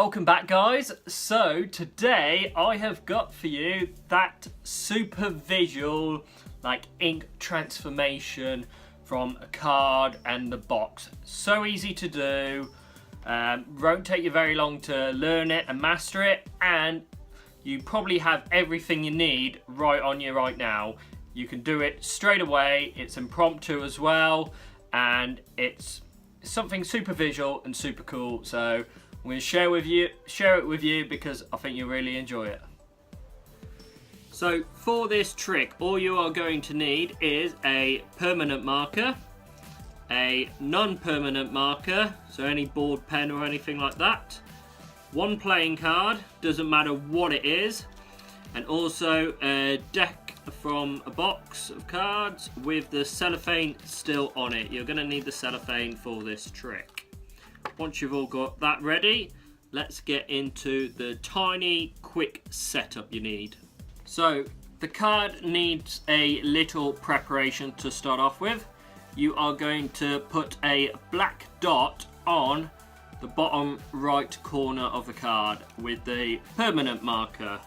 Welcome back, guys. So today I have got for you that super visual ink transformation from a card and the box. So easy to do, won't take you very long to learn it and master it, and you probably have everything you need right on you right now. You can do it straight away, it's impromptu as well, and it's something super visual and super cool. So I'm going to share it with you because I think you'll really enjoy it. So for this trick, all you are going to need is a permanent marker, a non-permanent marker, so any board pen or anything like that, one playing card, doesn't matter what it is, and also a deck from a box of cards with the cellophane still on it. You're going to need the cellophane for this trick. Once you've all got that ready, let's get into the tiny quick setup you need. So the card needs a little preparation to start off with. You are going to put a black dot on the bottom right corner of the card with the permanent marker.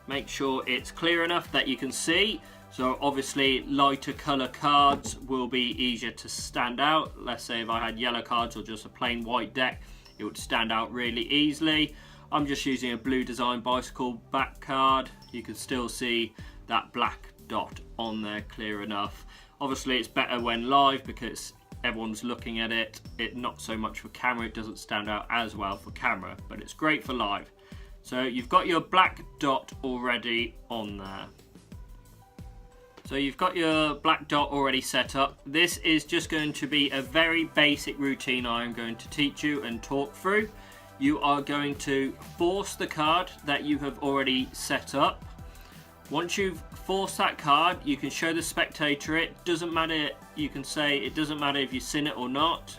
Make sure it's clear enough that you can see. So obviously lighter colour cards will be easier to stand out. Let's say if I had yellow cards or just a plain white deck, it would stand out really easily. I'm just using a blue design bicycle back card. You can still see that black dot on there clear enough. Obviously it's better when live because everyone's looking at it. Not so much for camera, it doesn't stand out as well for camera, but it's great for live. So you've got your black dot already on there. So you've got your black dot already set up. This is just going to be a very basic routine I'm going to teach you and talk through. You are going to force the card that you have already set up. Once you've forced that card, you can show the spectator it. Doesn't matter, you can say it doesn't matter if you've seen it or not.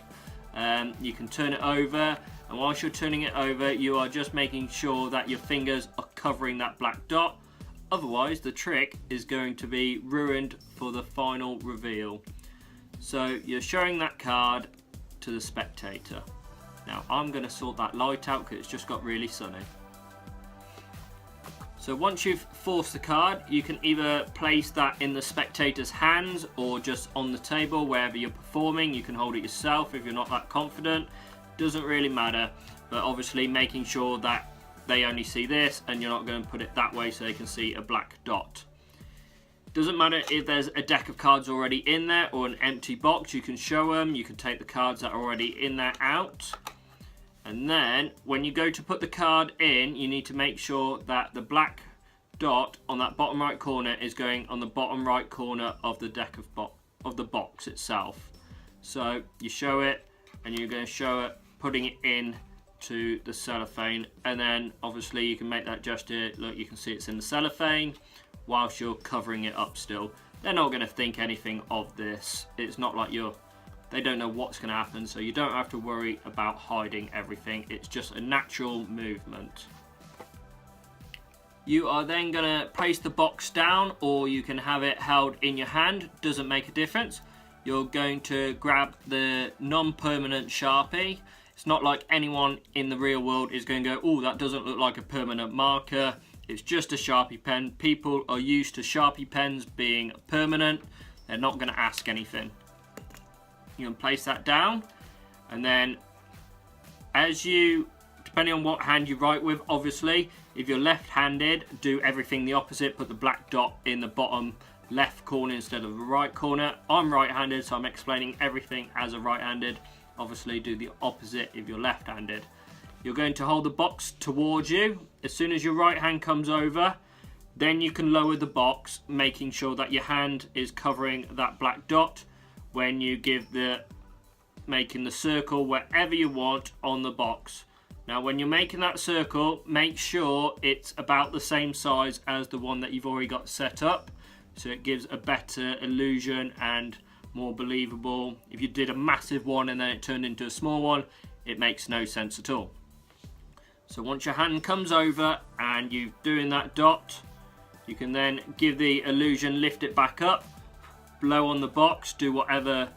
You can turn it over, and whilst you're turning it over, you are just making sure that your fingers are covering that black dot. Otherwise, the trick is going to be ruined for the final reveal. So you're showing that card to the spectator. Now I'm going to sort that light out because it's just got really sunny. So once you've forced the card, you can either place that in the spectator's hands or just on the table wherever you're performing. You can hold it yourself if you're not that confident. Doesn't really matter, but obviously making sure that they only see this and you're not going to put it that way so they can see a black dot. Doesn't matter if there's a deck of cards already in there or an empty box, you can show them. You can take the cards that are already in there out. And then when you go to put the card in, you need to make sure that the black dot on that bottom right corner is going on the bottom right corner of the deck of the box itself. So you show it and you're going to show it putting it in to the cellophane, and then obviously you can make that gesture. Look, you can see it's in the cellophane whilst you're covering it up still. They're not going to think anything of this. It's not like they don't know what's going to happen, so you don't have to worry about hiding everything. It's just a natural movement. You are then going to place the box down, or you can have it held in your hand, doesn't make a difference. You're going to grab the non-permanent Sharpie. It's not like anyone in the real world is going to go, oh, that doesn't look like a permanent marker. It's just a Sharpie pen. People are used to Sharpie pens being permanent. They're not going to ask anything. You can place that down, and then depending on what hand you write with, obviously, if you're left-handed, do everything the opposite. Put the black dot in the bottom left corner instead of the right corner. I'm right-handed, so I'm explaining everything as a right-handed. Obviously do the opposite if you're left-handed. You're going to hold the box towards you. As soon as your right hand comes over, then you can lower the box, making sure that your hand is covering that black dot when you making the circle wherever you want on the box. Now when you're making that circle, make sure it's about the same size as the one that you've already got set up, so it gives a better illusion and more believable. If you did a massive one and then it turned into a small one, it makes no sense at all. So once your hand comes over and you're doing that dot, you can then give the illusion, lift it back up, blow on the box, do whatever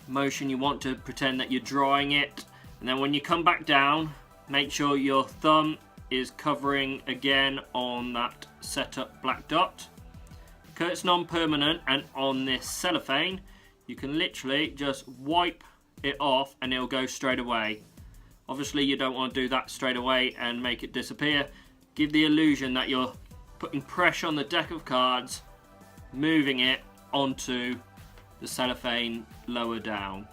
motion you want to pretend that you're drawing it, and then when you come back down, make sure your thumb is covering again on that setup black dot. Because it's non-permanent and on this cellophane, you can literally just wipe it off and it'll go straight away. Obviously you don't want to do that straight away and make it disappear. Give the illusion that you're putting pressure on the deck of cards, moving it onto the cellophane lower down.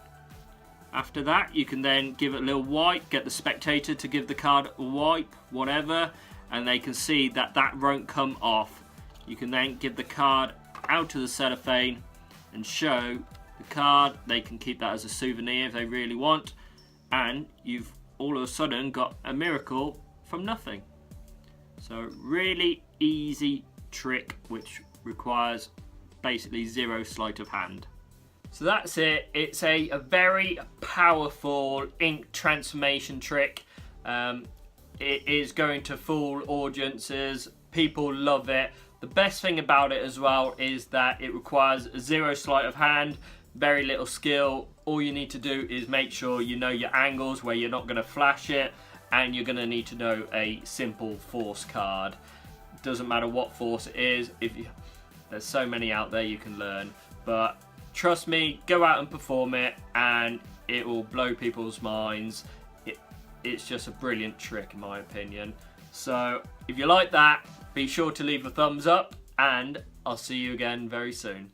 After that, you can then give it a little wipe, get the spectator to give the card a wipe, whatever, and they can see that that won't come off. You can then give the card out of the cellophane and show the card. They can keep that as a souvenir if they really want, and you've all of a sudden got a miracle from nothing. So really easy trick which requires basically zero sleight of hand. So that's it. It's a very powerful ink transformation trick. It is going to fool audiences. People love it. The best thing about it as well is that it requires zero sleight of hand, very little skill. All you need to do is make sure you know your angles where you're not going to flash it, and you're going to need to know a simple force card. Doesn't matter what force it is. There's so many out there you can learn, but trust me, go out and perform it and it will blow people's minds. It's just a brilliant trick in my opinion. So if you like that, be sure to leave a thumbs up and I'll see you again very soon.